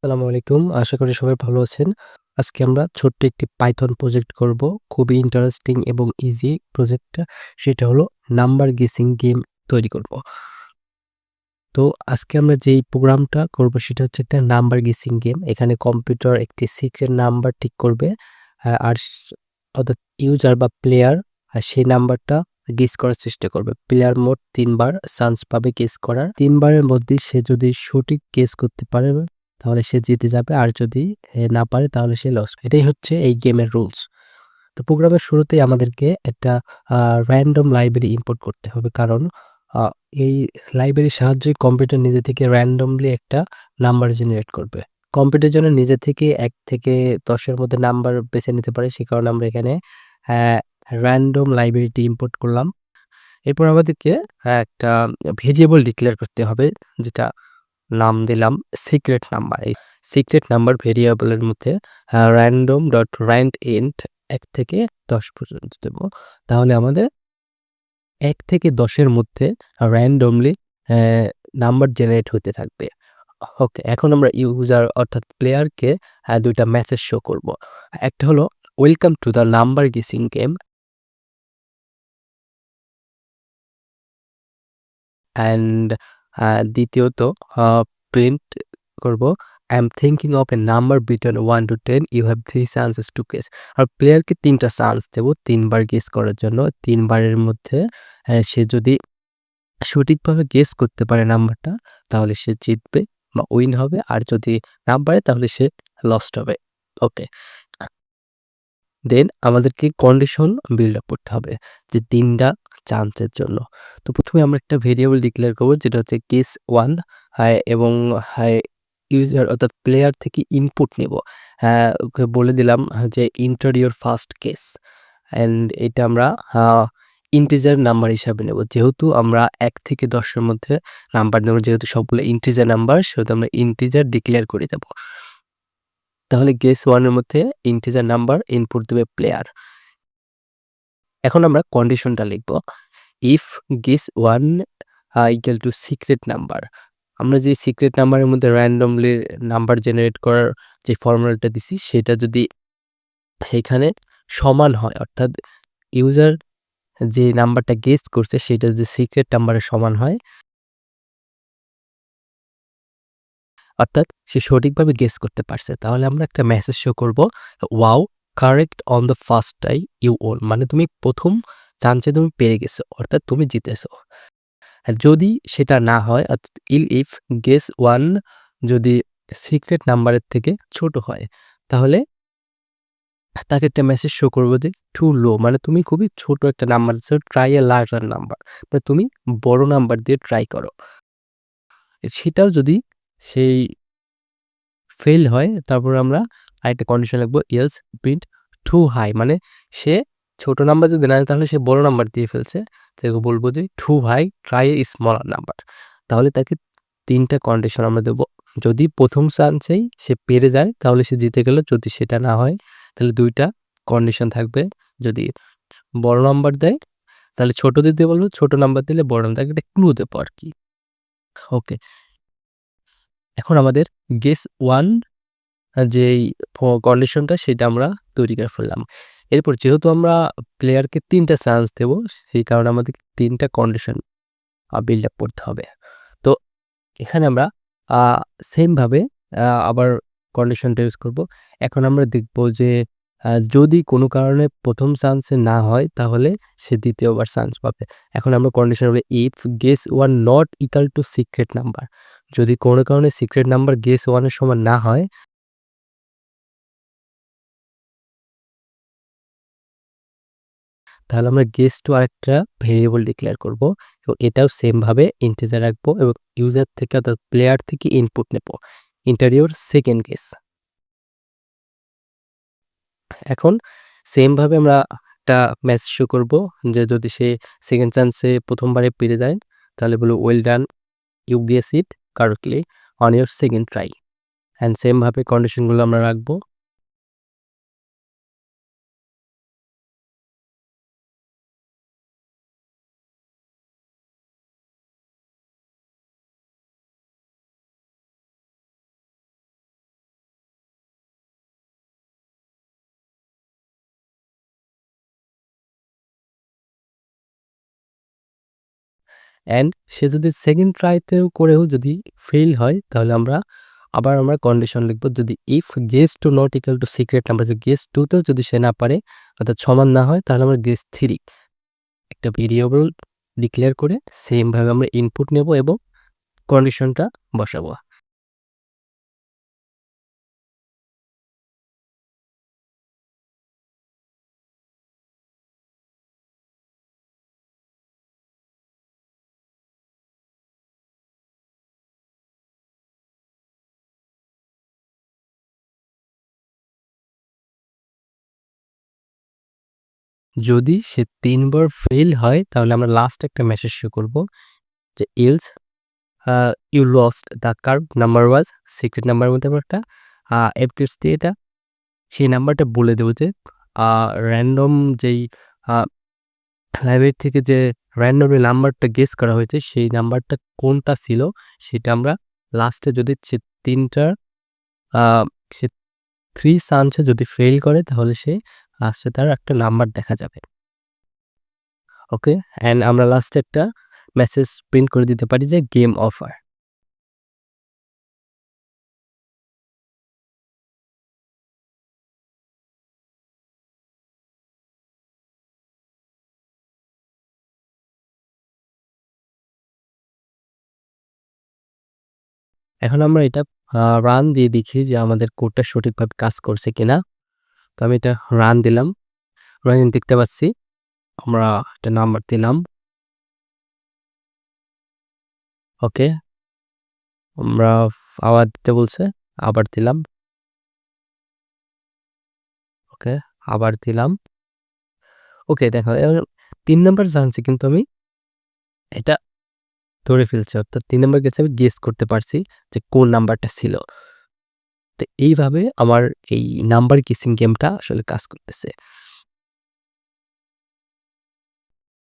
আসসালামু আলাইকুম। আশা করি সবাই ভালো আছেন। আজকে আমরা ছোট্ট একটি পাইথন প্রজেক্ট করব। খুবই ইন্টারেস্টিং এবং ইজি প্রজেক্টটা। সেটা হলো নাম্বার গেসিং গেম তৈরি করব। তো আজকে আমরা যেই প্রোগ্রামটা করব সেটা হচ্ছে একটা নাম্বার গেসিং গেম। এখানে কম্পিউটার একটি সিক্রেট নাম্বার ঠিক করবে। আর অর্থাৎ ইউজার বা প্লেয়ার সেই নাম্বারটা গেস করার চেষ্টা করবে। প্লেয়ার মোট ৩ বার চান্স পাবে গেস করার। ৩ বারের মধ্যে সে যদি সঠিক গেস করতে পারে তাহলে সে জিতে যাবে। আর যদি না পারে তাহলে সে লস। এটাই হচ্ছে এই গেমের রুলস। তো প্রোগ্রামের শুরুতেই আমাদেরকে একটা র‍্যান্ডম লাইব্রেরি ইম্পোর্ট করতে হবে। কারণ আ এই লাইব্রেরির সাহায্যে কম্পিউটার নিজে থেকে র‍্যান্ডমলি একটা নাম্বার জেনারেট করবে। কম্পিউটার যেন নিজে থেকে ১ থেকে ১০ এর মধ্যে নাম্বার বেছে নিতে পারে সে কারণে আমরা এখানে অ্যা র‍্যান্ডম লাইব্রেরিটি ইম্পোর্ট করলাম। এরপর আমাদেরকে একটা ভেরিয়েবল ডিক্লেয়ার করতে হবে যেটা নাম দিলাম সিক্রেট নাম্বার। এই সিক্রেট নাম্বার ভেরিয়েবলের মধ্যে random ডট randomind ১ থেকে ১০ পর্যন্ত দেব। তাহলে আমাদের ১ থেকে ১০ এর মধ্যে randomly অ্যা নাম্বার জেনারেট হতে থাকবে। ওকে, এখন আমরা ইউজার অর্থাৎ প্লেয়ারকে ২ টা মেসেজ শো করব। একটা হলো welcome to the number guessing game and দ্বিতীয়ত আ প্রিন্ট করব I am thinking of a number between 1 to 10 you have 3 chances to guess. আর প্লেয়ারকে ৩ টা চান্স দেব ৩ বার গেস করার জন্য। ৩ বারের মধ্যে সে যদি সঠিকভাবে গেস করতে পারে নাম্বারটা তাহলে সে জিতবে বা উইন হবে। আর যদি না পারে তাহলে সে লস্ট হবে। ওকে। দেন আমাদেরকে কন্ডিশন বিল্ড আপ করতে হবে যে ৩ টা চান্সের জন্য। তো ১ম এ আমরা একটা ভেরিয়েবল ডিক্লেয়ার করব যেটা হচ্ছে কেস 1 এবং ইউজার অর্থাৎ প্লেয়ার থেকে ইনপুট নেব। ওকে বলে দিলাম যে enter your first case and এটা আমরা আ ইন্টিজার নাম্বার হিসাবে নেব। যেহেতু আমরা ১ থেকে ১০ এর মধ্যে নাম্বার নেব, যেহেতু সবগুলো ইন্টিজার নাম্বার সেহেতু আমরা ইন্টিজার ডিক্লেয়ার করে দেব। তাহলে গেস 1 এর মধ্যে ইন্টিজার নাম্বার ইনপুট দেবে প্লেয়ার। এখন আমরা কন্ডিশনটা লিখব। If guess 1 equal to secret number. আমরা যে সিক্রেট নাম্বারের মধ্যে র‍্যান্ডমলি নাম্বার জেনারেট করার যে ফর্মুলাটা দিছি সেটা যদি এখানে সমান হয়, অর্থাৎ ইউজার যে নাম্বারটা গেস করছে সেটা যদি সিক্রেট নাম্বারের সমান হয়, অর্থাৎ সে সঠিকভাবে গেস করতে পারছে, তাহলে আমরা একটা মেসেজ শো করব, wow correct on the first try you won. মানে তুমি ১ম চান্সে তুমি পেরে গেছো, অর্থাৎ তুমি জিতেছো। আর যদি সেটা না হয়, অর্থাৎ ইফ গেস 1 যদি সিক্রেট নাম্বারের থেকে ছোট হয়, তাহলে তাকে একটা মেসেজ শো করব যে টু লো, মানে তুমি খুবই ছোট একটা নাম্বার দিচ্ছ, ট্রাই এ লার্জার নাম্বার, মানে তুমি বড় নাম্বার দিয়ে ট্রাই করো। সেটাও যদি সেই ফেইল হয়, তারপর আমরা আরেকটা কন্ডিশন লিখব, এলস প্রিন্ট টু হাই, মানে সে ছোট নাম্বার যদি না হয় তাহলে সে বড় নাম্বার দিয়ে ফেলছে। তাকে বলব যে too high try a smaller number. তাহলে তাকে ৩ টা কন্ডিশন আমরা দেব। যদি ১ম চান্সেই সে পেরে যায় তাহলে সে জিতে গেল। যদি সেটা না হয় তাহলে ২ টা কন্ডিশন থাকবে। যদি বড় নাম্বার দেয় তাহলে ছোট দিতে বলব, ছোট নাম্বার দিলে বড় নাম্বার, তাকে একটা ক্লু দেব আরকি। ওকে। এখন আমাদের গেস 1 যেই কন্ডিশনটা সেটা আমরা তৈরি করে ফেললাম। এরপর যেহেতু আমরা প্লেয়ারকে ৩ টা চান্স দেব, সেই কারণে আমাদের ৩ টা কন্ডিশন বিল্ড আপ করতে হবে। তো এখানে আমরা আ সেম ভাবে আবার কন্ডিশনটা ইউজ করব। এখন আমরা দেখব যে যদি কোনো কারণে ১ম চান্সে না হয় তাহলে সে ২য় বার চান্স পাবে। এখন আমরা কন্ডিশন বলি, if guess 1 not equal to secret number. যদি কোনো কারণে সিক্রেট নাম্বার গেস 1 এর সমান না হয়, তাহলে আমরা গেস টু আরেকটা ভেরিয়েবল ডিক্লেয়ার করব এবং এটাও সেম ভাবে ইন্টিজার রাখবো এবং ইউজার থেকে অর্থাৎ প্লেয়ার থেকে ইনপুট নেব। Enter your second guess. এখন সেম ভাবে আমরা একটা মেসেজ শো করব যে যদি সে সেকেন্ড চান্সে ১ম বারে পেরে যায় তাহলে বলব, well done, you guess it correctly on your second try. And same ভাবে কন্ডিশনগুলো আমরা রাখবো। অ্যান্ড সে যদি সেকেন্ড ট্রাইতেও করেও যদি ফেইল হয় তাহলে আবার আমরা কন্ডিশন লিখব, যদি if guess 2 not equal to secret number, যে গেস 2 তেও যদি সে না পারে অর্থাৎ সমান না হয় তাহলে আমরা গেস 3 একটা ভেরিয়েবল ডিক্লেয়ার করে সেমভাবে আমরা ইনপুট নেব এবং কন্ডিশনটা বসাবো। যদি সে ৩ বার ফেইল হয় তাহলে আমরা লাস্ট একটা মেসেজ শো করব যে else you lost the curve number was secret নাম্বারের মধ্যে আমরা একটা এফটিএক্স দিয়ে এটা সেই নাম্বারটা বলে দেবো যে র্যান্ডম যেই লাইব্রেরি থেকে যে র্যান্ডমলি নাম্বারটা গেস করা হয়েছে সেই নাম্বারটা কোনটা ছিল সেটা আমরা লাস্টে যদি সে ৩টার সে 3 চান্সে যদি ফেইল করে তাহলে সে লাস্টে তার একটা নাম্বার দেখা যাবে। ওকে, অ্যান্ড আমরা লাস্টে একটা মেসেজ প্রিন্ট করে দিতে পারি যে গেম ওভার। এখন আমরা এটা রান দিয়ে দেখি যে আমাদের কোডটা সঠিকভাবে কাজ করছে কিনা। তো আমি এটা রান দিলাম, রান দেখতে পাচ্ছি আমরা একটা নাম্বার দিলাম। ওকে, আমরা আবার দিতে বলছে, আবার দিলাম। ওকে, আবার দিলাম। ওকে, দেখো ৩ নাম্বার জানছি কিন্তু আমি এটা ধরে ফেলছি, অর্থাৎ ৩ নাম্বার গেছে আমি গেস করতে পারছি যে কোন নাম্বারটা ছিল। তো এইভাবে আমার এই নাম্বার গেসিং গেমটা আসলে কাজ করতেছে।